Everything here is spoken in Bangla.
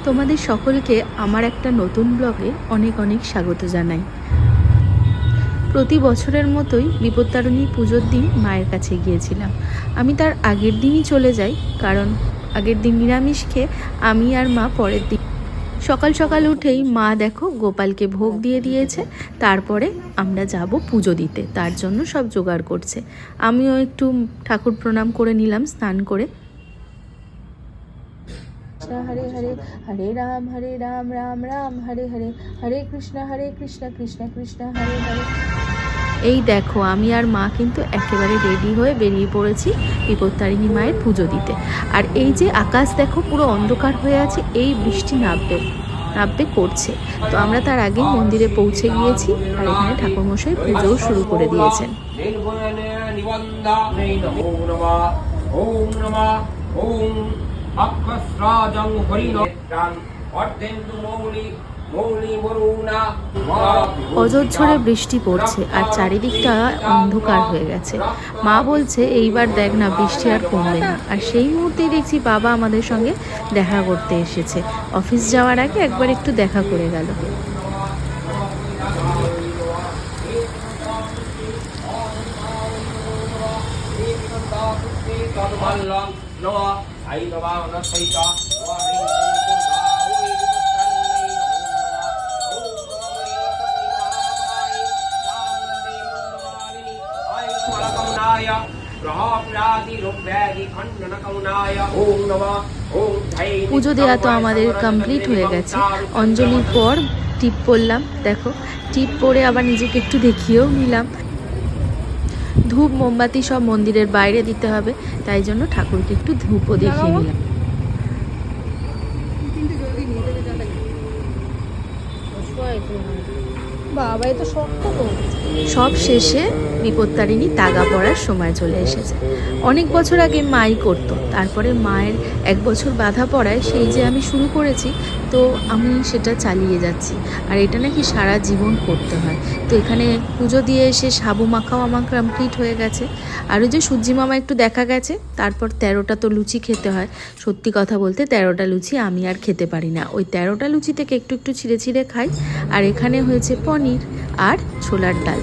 তোমাদের সকলকে আমার একটা নতুন ব্লগে অনেক অনেক স্বাগত জানাই। প্রতি বছরের মতোই বিপত্তারিণী পুজোর দিন মায়ের কাছে গিয়েছিলাম। আমি তার আগের দিনই চলে যাই, কারণ আগের দিন নিরামিষ খেয়ে আমি আর মা পরের দিন সকাল সকাল উঠেই মা দেখো গোপালকে ভোগ দিয়ে দিয়েছে। তারপরে আমরা যাব পুজো দিতে, তার জন্য সব জোগাড় করছে। আমিও একটু ঠাকুর প্রণাম করে নিলাম স্নান করে। হরে হরে হরে রাম রাম রাম হরে হরে, হরে কৃষ্ণ কৃষ্ণ কৃষ্ণ হরে হরে। এই দেখো আমি আর মা কিন্তু একেবারে রেডি হয়ে বেরিয়ে পড়েছি বিপত্তারিণী মায়ের পুজো দিতে। আর এই যে আকাশ দেখো পুরো অন্ধকার হয়ে আছে, এই বৃষ্টি নামবে করছে। তো আমরা তার আগেই মন্দিরে পৌঁছে গিয়েছি, আর এখানে ঠাকুরমশাই পুজোও শুরু করে দিয়েছেন। অজস্র বৃষ্টি পড়ছে আর চারিদিকটা অন্ধকার হয়ে গেছে। মা বলছে এইবার দেখ না বৃষ্টি আর কমবে না। আর সেই মুহূর্তেই দেখছি বাবা আমাদের সঙ্গে দেখা করতে এসেছে। অফিস যাওয়ার আগে একবার একটু দেখা করে গেল। পুজো দেওয়া তো আমাদের কমপ্লিট হয়ে গেছে। অঞ্জলির পর টিপ পরলাম, দেখো টিপ পরে আবার নিজেকে একটু দেখিয়েও নিলাম। ধূপ মোমবাতি সব মন্দিরের বাইরে দিতে হবে, তাই জন্য ঠাকুরকে একটু ধূপও দেখিয়ে নিলাম। সব শেষে বিপত্তারিণী তাগা পড়ার সময় চলে এসেছে। অনেক বছর আগে মাই করতো, তারপরে মায়ের 1 বছর বাধা পড়ায় সেই যে আমি শুরু করেছি, তো আমি সেটা চালিয়ে যাচ্ছি। আর এটা নাকি সারা জীবন করতে হয়। তো এখানে পুজো দিয়ে এসে সাবু মাখাও আমার কমপ্লিট হয়ে গেছে। আর ওই যে সূর্যি মামা একটু দেখা গেছে। তারপর 13টা তো লুচি খেতে হয়। সত্যি কথা বলতে 13টা লুচি আমি আর খেতে পারি না। ওই 13টা লুচি থেকে একটু ছিঁড়ে খাই। আর এখানে হয়েছে পনির আর ছোলার ডাল।